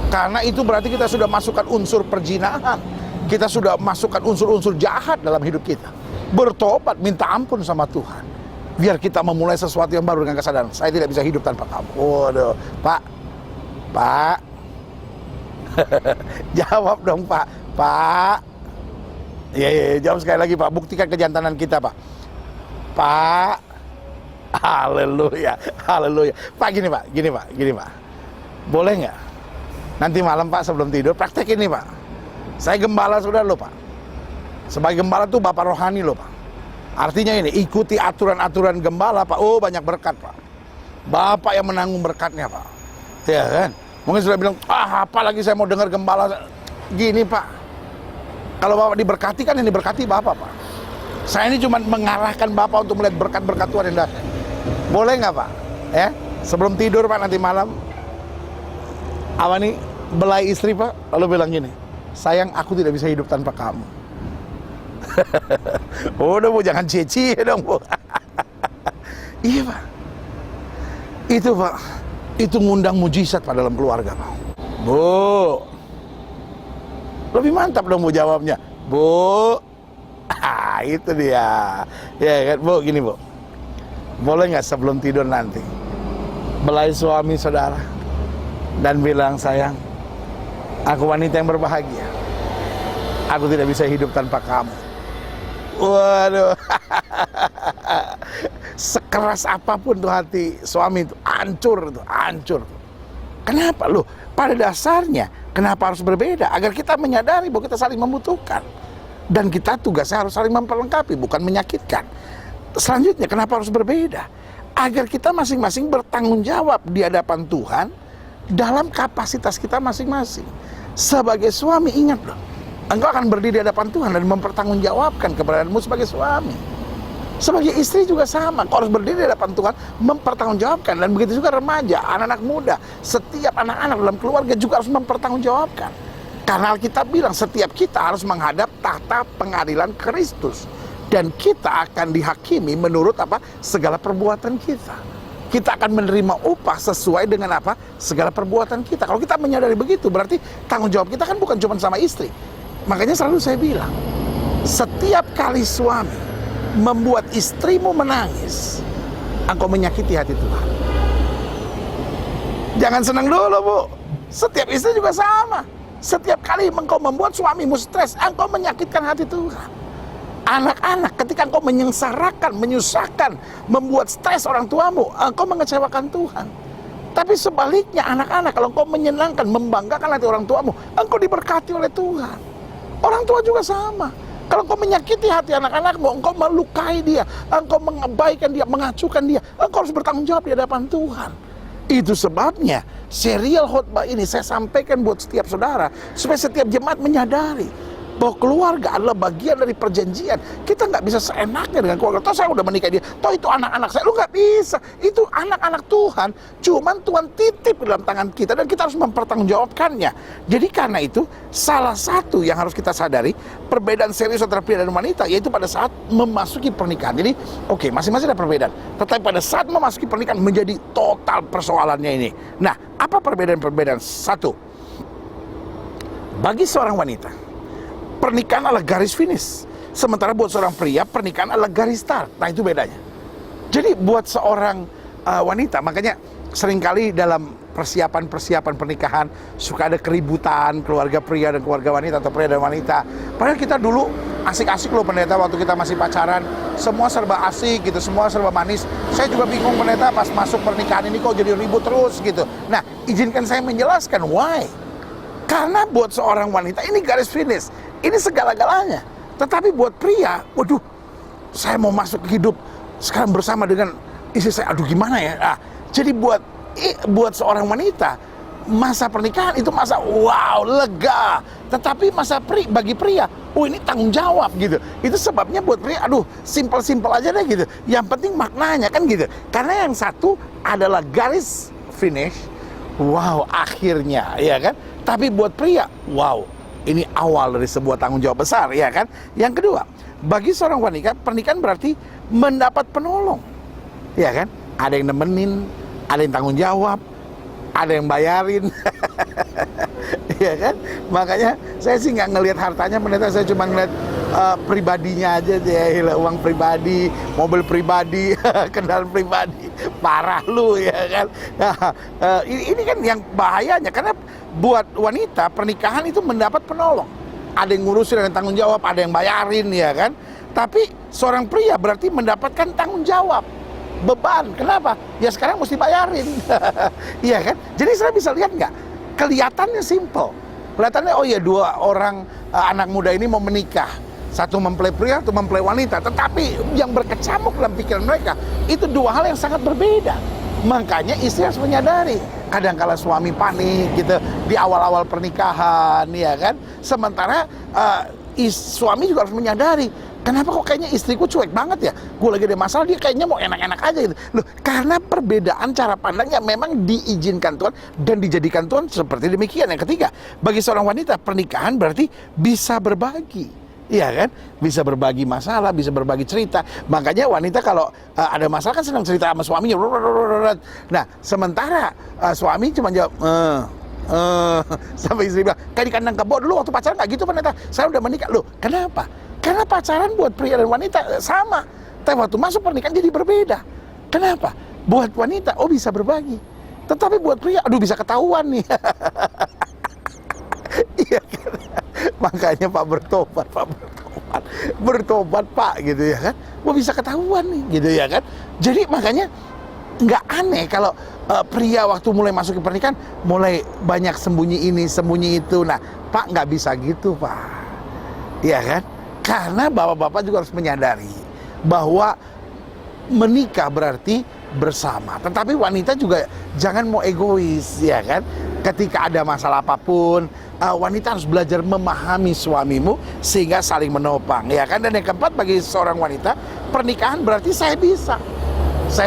Speaker 1: Karena itu berarti kita sudah masukkan unsur perjinahan. Kita sudah masukkan unsur-unsur jahat dalam hidup kita. Bertobat, minta ampun sama Tuhan. Biar kita memulai sesuatu yang baru dengan kesadaran. Saya tidak bisa hidup tanpa kamu. Waduh, Pak. Jawab dong, Pak. Pak. Ya, jawab sekali lagi, Pak. Buktikan kejantanan kita, Pak. Pak. Haleluya. Pak, gini, Pak. Boleh nggak? Nanti malam, Pak, sebelum tidur, praktek ini, Pak. Saya gembala, saudara lo, Pak. Sebagai gembala tuh bapak rohani lo, Pak. Artinya ini, ikuti aturan-aturan gembala, Pak. Oh, banyak berkat, Pak. Bapak yang menanggung berkatnya, Pak. Ya kan? Mungkin sudah bilang, apalagi saya mau dengar gembala. gini Pak, kalau Bapak diberkati kan yang diberkati Bapak Pak. Saya ini cuma mengarahkan Bapak untuk melihat berkat-berkat Tuhan yang dahsyat. Boleh nggak Pak? Ya, sebelum tidur Pak nanti malam, apa nih, belai istri Pak, lalu bilang gini, sayang aku tidak bisa hidup tanpa kamu. Udah Bu, jangan cie-cie dong Bu. Iya Pak, itu Pak, itu ngundang mujizat Pak dalam keluarga Pak. Bu, lebih mantap dong Bu jawabnya. Bu, itu dia. Ya kan Bu, gini Bu, boleh nggak sebelum tidur nanti belai suami saudara dan bilang, sayang, aku wanita yang berbahagia, aku tidak bisa hidup tanpa kamu. Waduh. Sekeras apapun tuh hati suami itu hancur, itu hancur. Kenapa? Loh, pada dasarnya kenapa harus berbeda? Agar kita menyadari bahwa kita saling membutuhkan, dan kita tugasnya harus saling memperlengkapi, bukan menyakitkan. Selanjutnya, kenapa harus berbeda? Agar kita masing-masing bertanggung jawab di hadapan Tuhan dalam kapasitas kita masing-masing. Sebagai suami, ingat loh, engkau akan berdiri di hadapan Tuhan dan mempertanggungjawabkan keberadaanmu sebagai suami. Sebagai istri juga sama, kau harus berdiri di hadapan Tuhan, mempertanggungjawabkan. Dan begitu juga remaja, anak-anak muda, setiap anak-anak dalam keluarga juga harus mempertanggungjawabkan. Karena Alkitab bilang setiap kita harus menghadap tahta pengadilan Kristus, dan kita akan dihakimi menurut apa? Segala perbuatan kita. Kita akan menerima upah sesuai dengan apa? Segala perbuatan kita. Kalau kita menyadari begitu, berarti tanggung jawab kita kan bukan cuma sama istri. Makanya selalu saya bilang, setiap kali suami membuat istrimu menangis, engkau menyakiti hati Tuhan. Jangan senang dulu Bu, setiap istri juga sama. Setiap kali engkau membuat suamimu stres, engkau menyakitkan hati Tuhan. Anak-anak, ketika engkau menyengsarakan, menyusahkan, membuat stres orang tuamu, engkau mengecewakan Tuhan. Tapi sebaliknya anak-anak, kalau engkau menyenangkan, membanggakan hati orang tuamu, engkau diberkati oleh Tuhan. Orang tua juga sama. Kalau engkau menyakiti hati anak-anakmu, engkau melukai dia, engkau mengabaikan dia, mengacuhkan dia, engkau harus bertanggung jawab di hadapan Tuhan. Itu sebabnya serial khotbah ini saya sampaikan buat setiap saudara, supaya setiap jemaat menyadari bahwa keluarga adalah bagian dari perjanjian. Kita nggak bisa seenaknya dengan keluarga. Toh saya udah menikah dia, toh itu anak-anak saya. Lu nggak bisa. Itu anak-anak Tuhan, cuman Tuhan titip dalam tangan kita, dan kita harus mempertanggungjawabkannya. Jadi karena itu, salah satu yang harus kita sadari, perbedaan serius antara pria dan wanita, yaitu pada saat memasuki pernikahan. Jadi, oke, masing-masing ada perbedaan. Tetapi pada saat memasuki pernikahan, menjadi total persoalannya ini. Nah, apa perbedaan-perbedaan? Satu, bagi seorang wanita, pernikahan adalah garis finish. Sementara buat seorang pria, pernikahan adalah garis start. Nah, itu bedanya. Jadi buat seorang wanita, makanya seringkali dalam persiapan pernikahan suka ada keributan keluarga pria dan keluarga wanita, atau pria dan wanita. Padahal kita dulu asik-asik loh pendeta, waktu kita masih pacaran, semua serba asik gitu, semua serba manis. Saya juga bingung pendeta, pas masuk pernikahan ini kok jadi ribut terus gitu. Nah, izinkan saya menjelaskan why. Karena buat seorang wanita ini garis finish, ini segala-galanya. Tetapi buat pria, waduh, saya mau masuk ke hidup sekarang bersama dengan istri saya, aduh gimana ya. Nah, jadi buat seorang wanita, masa pernikahan itu masa wow, lega. Tetapi bagi pria, oh ini tanggung jawab gitu. Itu sebabnya buat pria, aduh simpel-simpel aja deh gitu. Yang penting maknanya kan gitu. Karena yang satu adalah garis finish, wow akhirnya, ya kan. Tapi buat pria, wow, ini awal dari sebuah tanggung jawab besar, ya kan. Yang kedua, bagi seorang wanita, pernikahan berarti mendapat penolong, ya kan. Ada yang nemenin, ada yang tanggung jawab, ada yang bayarin. Ya kan. Makanya saya sih nggak ngelihat hartanya pendeta, saya cuma ngelihat pribadinya aja deh, uang pribadi, mobil pribadi, kendaraan pribadi. Parah lu, ya kan. Nah, ini kan yang bahayanya, karena buat wanita pernikahan itu mendapat penolong. Ada yang ngurusin, ada yang tanggung jawab, ada yang bayarin, ya kan. Tapi seorang pria berarti mendapatkan tanggung jawab, beban. Kenapa? Ya sekarang mesti bayarin. Iya kan? Jadi saya bisa lihat nggak? Kelihatannya simple. Kelihatannya oh ya, dua orang anak muda ini mau menikah. Satu mempelai pria, satu mempelai wanita. Tetapi yang berkecamuk dalam pikiran mereka, itu dua hal yang sangat berbeda. Makanya istri harus menyadari Kadang-kala suami panik gitu di awal-awal pernikahan, ya kan. Sementara suami juga harus menyadari, kenapa kok kayaknya istriku cuek banget ya? Gue lagi ada masalah, dia kayaknya mau enak-enak aja gitu. Loh, karena perbedaan cara pandangnya memang diizinkan Tuhan dan dijadikan Tuhan seperti demikian. Yang ketiga, bagi seorang wanita, pernikahan berarti bisa berbagi. Iya kan? Bisa berbagi masalah, bisa berbagi cerita. Makanya wanita kalau ada masalah kan senang cerita sama suaminya. Nah, sementara suami cuma jawab sampai istri bilang, kayak di kandang kebo dulu waktu pacaran nggak gitu ternyata. Saya udah menikah. Loh, kenapa? Karena pacaran buat pria dan wanita sama. Tapi waktu masuk pernikahan jadi berbeda. Kenapa? Buat wanita, oh bisa berbagi. Tetapi buat pria, aduh bisa ketahuan nih. Iya kan? Makanya Pak bertobat Pak gitu ya kan. Wah bisa ketahuan nih gitu ya kan. Jadi makanya nggak aneh kalau pria waktu mulai masuk ke pernikahan mulai banyak sembunyi ini, sembunyi itu. Nah Pak nggak bisa gitu Pak. Iya kan? Karena bapak-bapak juga harus menyadari bahwa menikah berarti bersama. Tetapi wanita juga jangan mau egois ya kan. Ketika ada masalah apapun, wanita harus belajar memahami suamimu sehingga saling menopang ya kan. Dan yang keempat, bagi seorang wanita, pernikahan berarti saya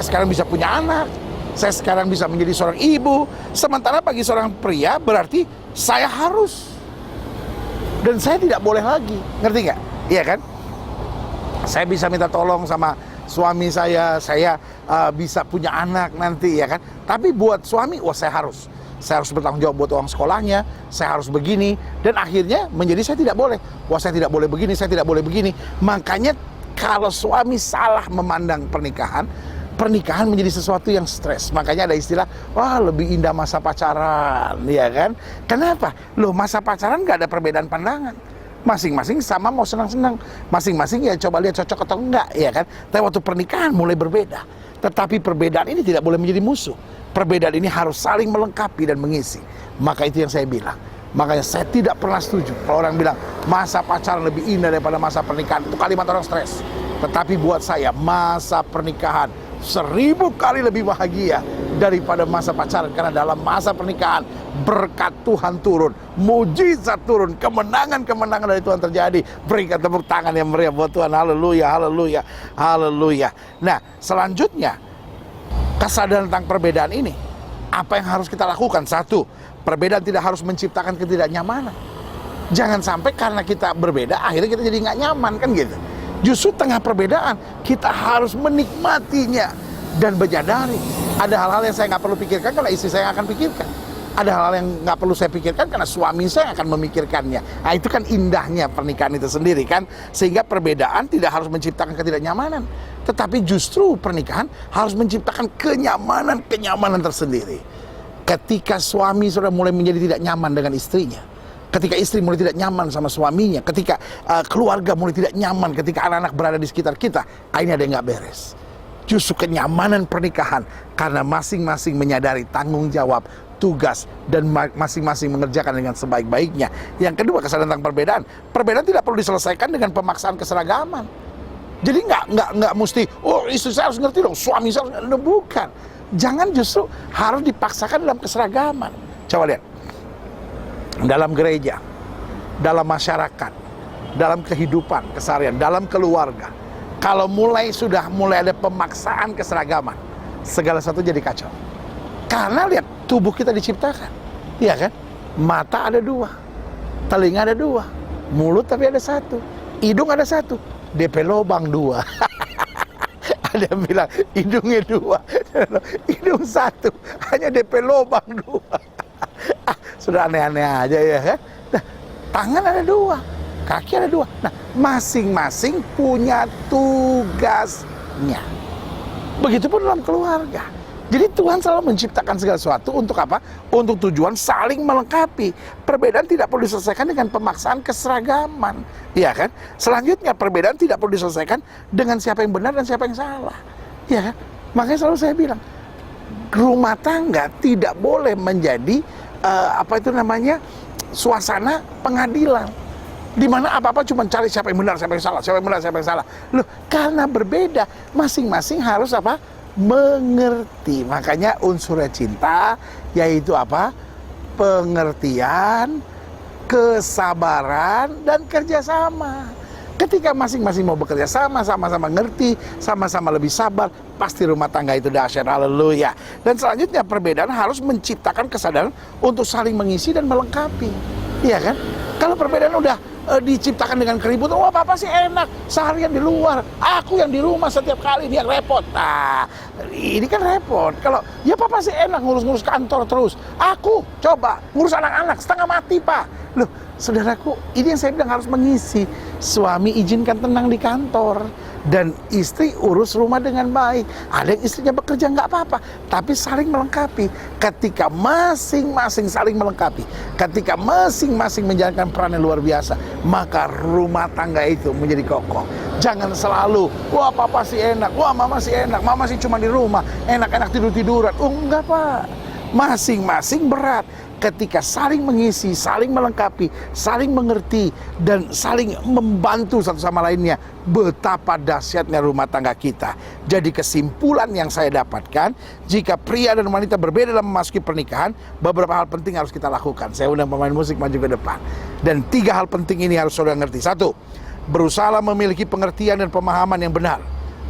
Speaker 1: sekarang bisa punya anak, saya sekarang bisa menjadi seorang ibu. Sementara bagi seorang pria berarti saya harus, dan saya tidak boleh lagi. Ngerti nggak? Iya kan? Saya bisa minta tolong sama suami saya bisa punya anak nanti ya kan. Tapi buat suami, wah saya harus bertanggung jawab buat uang sekolahnya, saya harus begini, dan akhirnya menjadi saya tidak boleh. Wah saya tidak boleh begini, saya tidak boleh begini. Makanya kalau suami salah memandang pernikahan menjadi sesuatu yang stres. Makanya ada istilah, wah lebih indah masa pacaran, ya kan? Kenapa? Loh, masa pacaran gak ada perbedaan pandangan. Masing-masing sama mau senang-senang, masing-masing ya coba lihat cocok atau enggak, ya kan? Tapi waktu pernikahan mulai berbeda. Tetapi perbedaan ini tidak boleh menjadi musuh. Perbedaan ini harus saling melengkapi dan mengisi. Maka itu yang saya bilang. Makanya saya tidak pernah setuju kalau orang bilang masa pacaran lebih indah daripada masa pernikahan. Itu kalimat orang stres. Tetapi buat saya masa pernikahan 1000 kali lebih bahagia daripada masa pacaran. Karena dalam masa pernikahan berkat Tuhan turun, mujizat turun, kemenangan dari Tuhan terjadi. Berikan tepuk tangan yang meriah buat Tuhan. Haleluya, haleluya, haleluya. Nah selanjutnya, kesadaran tentang perbedaan ini, apa yang harus kita lakukan? Satu, perbedaan tidak harus menciptakan ketidaknyamanan. Jangan sampai karena kita berbeda akhirnya kita jadi nggak nyaman kan gitu. Justru tengah perbedaan kita harus menikmatinya dan menyadari ada hal-hal yang saya nggak perlu pikirkan karena istri saya akan pikirkan. Ada hal-hal yang nggak perlu saya pikirkan karena suami saya akan memikirkannya. Nah itu kan indahnya pernikahan itu sendiri kan. Sehingga perbedaan tidak harus menciptakan ketidaknyamanan, tetapi justru pernikahan harus menciptakan kenyamanan tersendiri. Ketika suami sudah mulai menjadi tidak nyaman dengan istrinya, ketika istri mulai tidak nyaman sama suaminya, ketika keluarga mulai tidak nyaman, ketika anak-anak berada di sekitar kita, ini ada yang nggak beres. Justru kenyamanan pernikahan karena masing-masing menyadari tanggung jawab, tugas, dan masing-masing mengerjakan dengan sebaik-baiknya. Yang kedua, kesadaran tentang perbedaan. Perbedaan tidak perlu diselesaikan dengan pemaksaan keseragaman. Jadi nggak mesti, oh istri saya harus ngerti dong, suami saya harus ngerti. Bukan. Jangan justru harus dipaksakan dalam keseragaman. Coba lihat. Dalam gereja, dalam masyarakat, dalam kehidupan keseharian, dalam keluarga, kalau sudah mulai ada pemaksaan keseragaman, segala sesuatu jadi kacau. Karena lihat, tubuh kita diciptakan, iya kan? Mata ada 2, telinga ada 2, mulut tapi ada 1, hidung ada 1, DP lobang 2. Ada yang bilang hidungnya 2, hidung 1, hanya DP lobang 2. Sudah aneh-aneh aja ya kan? Nah, tangan ada 2, kaki ada 2. Nah, masing-masing punya tugasnya. Begitupun dalam keluarga. Jadi Tuhan selalu menciptakan segala sesuatu untuk apa? Untuk tujuan saling melengkapi. Perbedaan tidak perlu diselesaikan dengan pemaksaan keseragaman, iya kan? Selanjutnya, perbedaan tidak perlu diselesaikan dengan siapa yang benar dan siapa yang salah, iya kan? Makanya selalu saya bilang, rumah tangga tidak boleh menjadi suasana pengadilan, di mana apa-apa cuma cari siapa yang benar, siapa yang salah, siapa yang benar, siapa yang salah. Loh, karena berbeda, masing-masing harus mengerti. Makanya unsurnya cinta yaitu apa? Pengertian, kesabaran, dan kerjasama. Ketika masing-masing mau bekerja sama-sama ngerti, sama-sama lebih sabar, pasti rumah tangga itu dahsyat. Haleluya. Dan selanjutnya perbedaan harus menciptakan kesadaran untuk saling mengisi dan melengkapi. Iya kan? Kalau perbedaan udah diciptakan dengan keributan, wah papa sih enak seharian di luar, aku yang di rumah setiap kali, dia repot. Nah, ini kan repot. Kalau ya papa sih enak ngurus-ngurus kantor terus, aku coba ngurus anak-anak setengah mati pak. Loh saudaraku, ini yang saya bilang harus mengisi. Suami izinkan tenang di kantor, dan istri urus rumah dengan baik. Ada yang istrinya bekerja nggak apa-apa, tapi saling melengkapi. Ketika masing-masing saling melengkapi, ketika masing-masing menjalankan peran yang luar biasa, maka rumah tangga itu menjadi kokoh. Jangan selalu, wah papa sih enak, wah mama sih enak, mama sih cuma di rumah, enak-enak tidur-tiduran. Oh enggak pak, masing-masing berat. Ketika saling mengisi, saling melengkapi, saling mengerti, dan saling membantu satu sama lainnya, betapa dahsyatnya rumah tangga kita. Jadi kesimpulan yang saya dapatkan, jika pria dan wanita berbeda dalam memasuki pernikahan, beberapa hal penting harus kita lakukan. Saya undang pemain musik maju ke depan. Dan 3 hal penting ini harus saudara ngerti. 1, berusaha memiliki pengertian dan pemahaman yang benar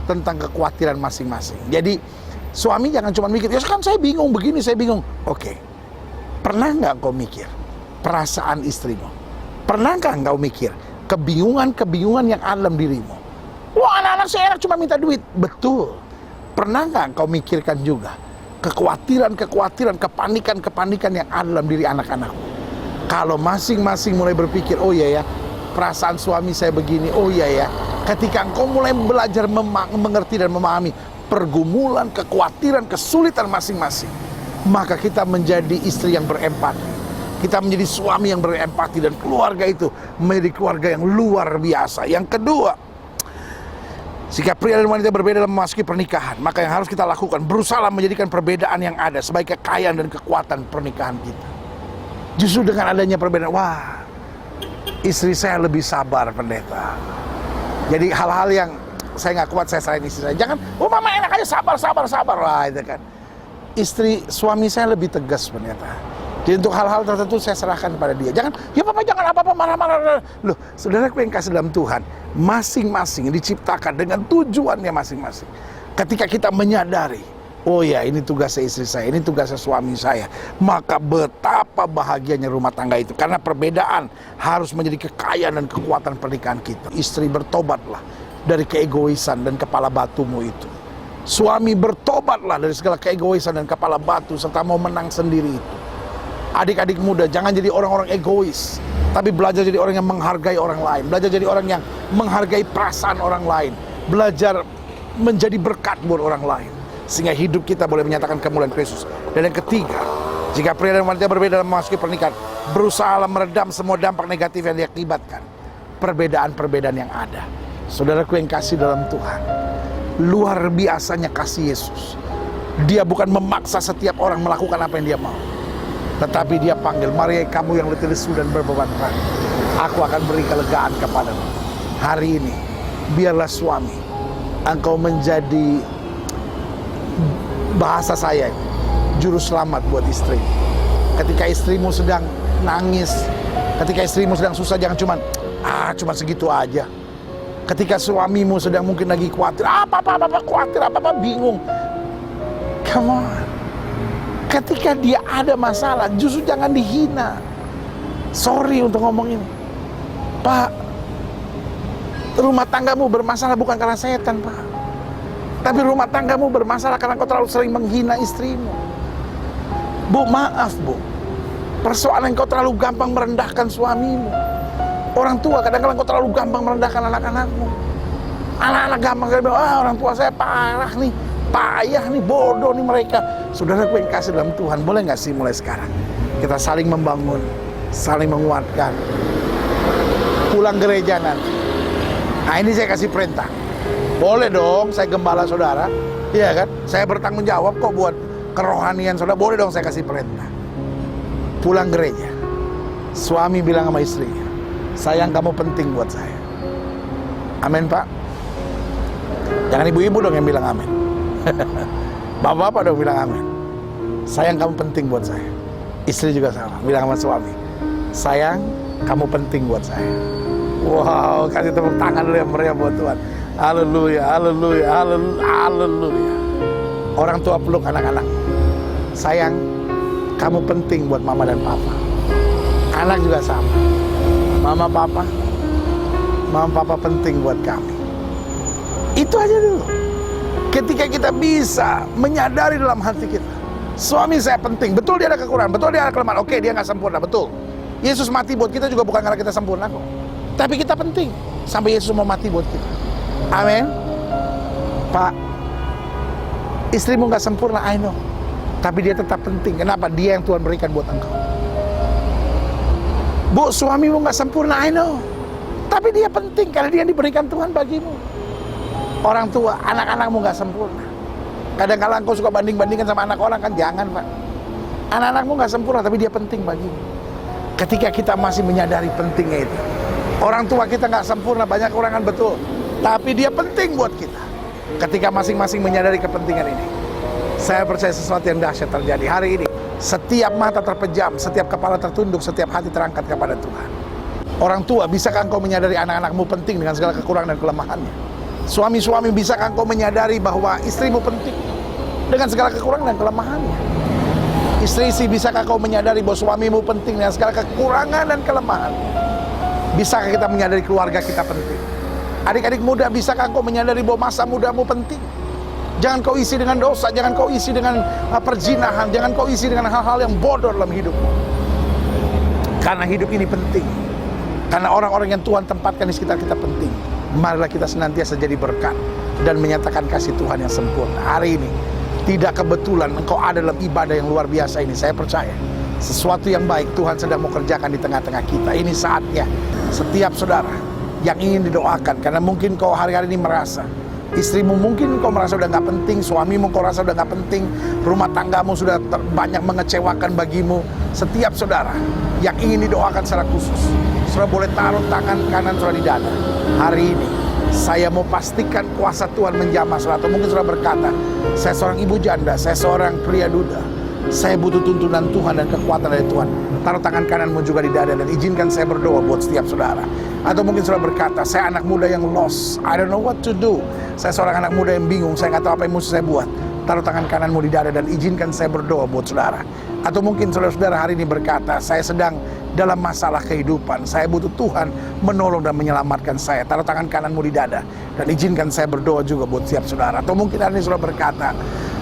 Speaker 1: tentang kekhawatiran masing-masing. Jadi suami jangan cuma mikir, ya kan saya bingung begini, saya bingung. Oke. Pernah nggak kau mikir perasaan istrimu? Pernah nggak kau mikir kebingungan-kebingungan yang ada dalam dirimu? Wah anak-anak saya enak cuma minta duit. Betul. Pernah nggak kau mikirkan juga kekhawatiran-kekhawatiran, kepanikan-kepanikan yang ada dalam diri anak-anakmu? Kalau masing-masing mulai berpikir, oh iya ya, perasaan suami saya begini, oh iya ya. Ketika engkau mulai belajar mengerti dan memahami pergumulan, kekhawatiran, kesulitan masing-masing, maka kita menjadi istri yang berempati, kita menjadi suami yang berempati, dan keluarga itu menjadi keluarga yang luar biasa. Yang kedua, jika pria dan wanita berbeda dalam memasuki pernikahan, maka yang harus kita lakukan, berusaha menjadikan perbedaan yang ada sebagai kekayaan dan kekuatan pernikahan kita. Justru dengan adanya perbedaan, wah istri saya lebih sabar pendeta. Jadi hal-hal yang saya nggak kuat, saya serahin istri saya. Jangan, oh mama enak aja sabar. Wah itu kan. Suami saya lebih tegas pendeta. Jadi untuk hal-hal tertentu saya serahkan kepada dia. Jangan, ya papa jangan apa-apa marah-marah. Loh, saudaraku yang kasih dalam Tuhan, masing-masing diciptakan dengan tujuannya masing-masing. Ketika kita menyadari, oh ya ini tugasnya istri saya, ini tugasnya suami saya, maka betapa bahagianya rumah tangga itu. Karena perbedaan harus menjadi kekayaan dan kekuatan pernikahan kita. Istri, bertobatlah dari keegoisan dan kepala batumu itu. Suami, bertobatlah dari segala keegoisan dan kepala batu serta mau menang sendiri itu. Adik-adik muda, jangan jadi orang-orang egois, tapi belajar jadi orang yang menghargai orang lain, belajar jadi orang yang menghargai perasaan orang lain, belajar menjadi berkat buat orang lain, sehingga hidup kita boleh menyatakan kemuliaan Kristus. Dan yang ketiga, jika pria dan wanita berbeda dalam memasuki pernikahan, berusaha meredam semua dampak negatif yang diakibatkan perbedaan-perbedaan yang ada. Saudaraku yang kasih dalam Tuhan, luar biasanya kasih Yesus. Dia bukan memaksa setiap orang melakukan apa yang dia mau, tetapi dia panggil, mari kamu yang letih lesu dan berbeban berat, aku akan beri kelegaan kepadamu. Hari ini biarlah suami, engkau menjadi, bahasa saya, juru selamat buat istri. Ketika istrimu sedang nangis, ketika istrimu sedang susah, jangan cuma segitu aja. Ketika suamimu sedang mungkin lagi khawatir, apa khawatir, apa bingung, come on. Ketika dia ada masalah, justru jangan dihina. Sorry untuk ngomong ini, Pak, rumah tanggamu bermasalah bukan karena setan, Pak, tapi rumah tanggamu bermasalah karena kau terlalu sering menghina istrimu. Bu, maaf Bu, persoalan kau terlalu gampang merendahkan suamimu. Orang tua kadang-kadang kau terlalu gampang merendahkan anak-anakmu. Anak-anak gampang bilang, orang tua saya parah nih, payah nih, bodoh nih mereka. Saudaraku yang kasih dalam Tuhan, boleh gak sih mulai sekarang kita saling membangun, saling menguatkan. Pulang gereja nanti, nah ini saya kasih perintah, boleh dong saya gembala saudara, iya kan, saya bertanggung jawab kok buat kerohanian saudara. Boleh dong saya kasih perintah, pulang gereja suami bilang sama istrinya, sayang kamu penting buat saya. Amin Pak. Jangan ibu-ibu dong yang bilang amin. Bapak-bapak dong bilang amin. Sayang, kamu penting buat saya. Istri juga sama, bilang sama suami, sayang, kamu penting buat saya. Wow, kasih tepuk tangan dulu yang meriah buat Tuhan. Haleluya, haleluya, haleluya. Orang tua peluk anak-anak, sayang, kamu penting buat mama dan papa. Anak juga sama, mama papa penting buat kami. Itu aja dulu. Ketika kita bisa menyadari dalam hati kita, suami saya penting, betul dia ada kekurangan, betul dia ada kelemahan, oke dia gak sempurna, betul. Yesus mati buat kita juga bukan karena kita sempurna kok, tapi kita penting sampai Yesus mau mati buat kita. Amin. Pak, istrimu gak sempurna, I know, tapi dia tetap penting. Kenapa? Dia yang Tuhan berikan buat engkau. Bu, suamimu gak sempurna, I know, tapi dia penting karena dia yang diberikan Tuhan bagimu. Orang tua, anak-anakmu gak sempurna. Kadang-kadang kau suka banding-bandingkan sama anak orang, kan? Jangan, Pak. Anak-anakmu gak sempurna, tapi dia penting bagimu. Ketika kita masih menyadari pentingnya itu. Orang tua kita gak sempurna, banyak orang kan, betul, tapi dia penting buat kita. Ketika masing-masing menyadari kepentingan ini, saya percaya sesuatu yang dahsyat terjadi. Hari ini, setiap mata terpejam, setiap kepala tertunduk, setiap hati terangkat kepada Tuhan. Orang tua, bisakah engkau menyadari anak-anakmu penting dengan segala kekurangan dan kelemahannya? Suami-suami, bisakah engkau menyadari bahwa istrimu penting dengan segala kekurangan dan kelemahannya? Istri-istri, bisakah kau menyadari bahwa suamimu penting dengan segala kekurangan dan kelemahannya? Bisakah kita menyadari keluarga kita penting? Adik-adik muda, bisakah engkau menyadari bahwa masa mudamu penting? Jangan kau isi dengan dosa, jangan kau isi dengan perzinahan, jangan kau isi dengan hal-hal yang bodoh dalam hidupmu. Karena hidup ini penting. Karena orang-orang yang Tuhan tempatkan di sekitar kita penting. Marilah kita senantiasa jadi berkat dan menyatakan kasih Tuhan yang sempurna. Hari ini tidak kebetulan engkau ada dalam ibadah yang luar biasa ini. Saya percaya sesuatu yang baik Tuhan sedang mau kerjakan di tengah-tengah kita. Ini saatnya setiap saudara yang ingin didoakan, karena mungkin kau hari-hari ini merasa istrimu mungkin kau merasa udah gak penting, suamimu kau rasa udah gak penting, rumah tanggamu sudah banyak mengecewakan bagimu. Setiap saudara yang ingin didoakan secara khusus, saudara boleh taruh tangan kanan saudara di dada. Hari ini saya mau pastikan kuasa Tuhan menjamah saudara. Atau mungkin saudara berkata, saya seorang ibu janda, saya seorang pria duda, saya butuh tuntunan Tuhan dan kekuatan dari Tuhan. Taruh tangan kananmu juga di dada dan izinkan saya berdoa buat setiap saudara. Atau mungkin saudara berkata, saya anak muda yang lost, I don't know what to do. Saya seorang anak muda yang bingung, saya nggak tahu apa yang mesti saya buat. Taruh tangan kananmu di dada dan izinkan saya berdoa buat saudara. Atau mungkin saudara-saudara hari ini berkata, saya sedang dalam masalah kehidupan, saya butuh Tuhan menolong dan menyelamatkan saya. Taruh tangan kananmu di dada dan izinkan saya berdoa juga buat setiap saudara. Atau mungkin hari ini saudara berkata,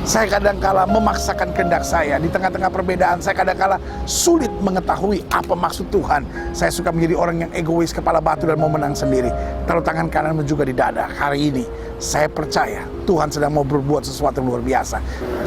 Speaker 1: saya kadangkala memaksakan kehendak saya. Di tengah-tengah perbedaan, saya kadangkala sulit mengetahui apa maksud Tuhan. Saya suka menjadi orang yang egois, kepala batu dan mau menang sendiri. Taruh tangan kananmu juga di dada. Hari ini saya percaya Tuhan sedang mau berbuat sesuatu yang luar biasa.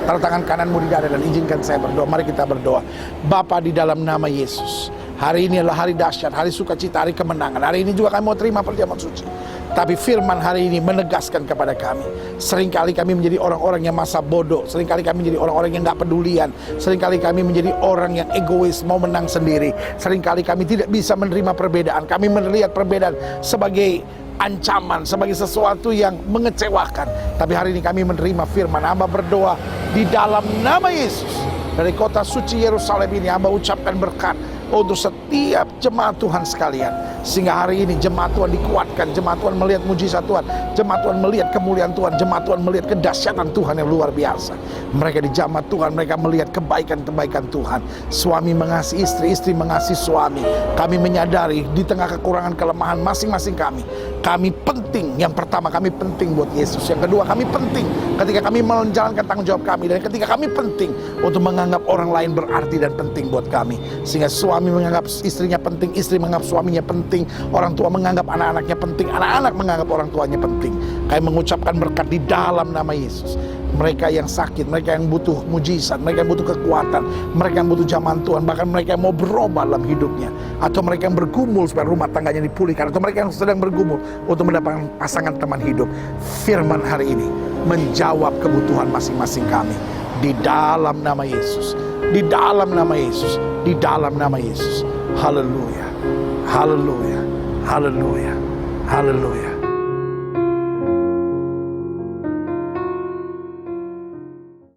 Speaker 1: Taruh tangan kananmu di dada dan izinkan saya berdoa. Mari kita berdoa. Bapa, di dalam nama Yesus, hari ini adalah hari dahsyat, hari sukacita, hari kemenangan. Hari ini juga kami mau terima perjamuan suci. Tapi firman hari ini menegaskan kepada kami, seringkali kami menjadi orang-orang yang masa bodoh, seringkali kami menjadi orang-orang yang gak pedulian, seringkali kami menjadi orang yang egois, mau menang sendiri, seringkali kami tidak bisa menerima perbedaan. Kami melihat perbedaan sebagai ancaman, sebagai sesuatu yang mengecewakan. Tapi hari ini kami menerima firman. Hamba berdoa di dalam nama Yesus, dari kota suci Yerusalem ini hamba ucapkan berkat untuk setiap jemaat Tuhan sekalian, sehingga hari ini jemaat Tuhan dikuatkan, jemaat Tuhan melihat mujizat Tuhan, jemaat Tuhan melihat kemuliaan Tuhan, jemaat Tuhan melihat kedahsyatan Tuhan yang luar biasa. Mereka di jemaat Tuhan, mereka melihat kebaikan-kebaikan Tuhan. Suami mengasihi istri, istri mengasihi suami. Kami menyadari di tengah kekurangan kelemahan masing-masing kami penting. Yang pertama, kami penting buat Yesus. Yang kedua, kami penting ketika kami menjalankan tanggung jawab kami, dan ketika kami penting untuk menganggap orang lain berarti dan penting buat kami. Sehingga suami menganggap istrinya penting, istri menganggap suaminya penting, orang tua menganggap anak-anaknya penting, anak-anak menganggap orang tuanya penting. Kami mengucapkan berkat di dalam nama Yesus. Mereka yang sakit, mereka yang butuh mujizat, mereka yang butuh kekuatan, mereka yang butuh zaman Tuhan, bahkan mereka yang mau berubah dalam hidupnya, atau mereka yang bergumul supaya rumah tangganya dipulihkan, atau mereka yang sedang bergumul untuk mendapatkan pasangan teman hidup. Firman hari ini menjawab kebutuhan masing-masing kami di dalam nama Yesus, di dalam nama Yesus, di dalam nama Yesus. Haleluya, haleluya, haleluya, haleluya.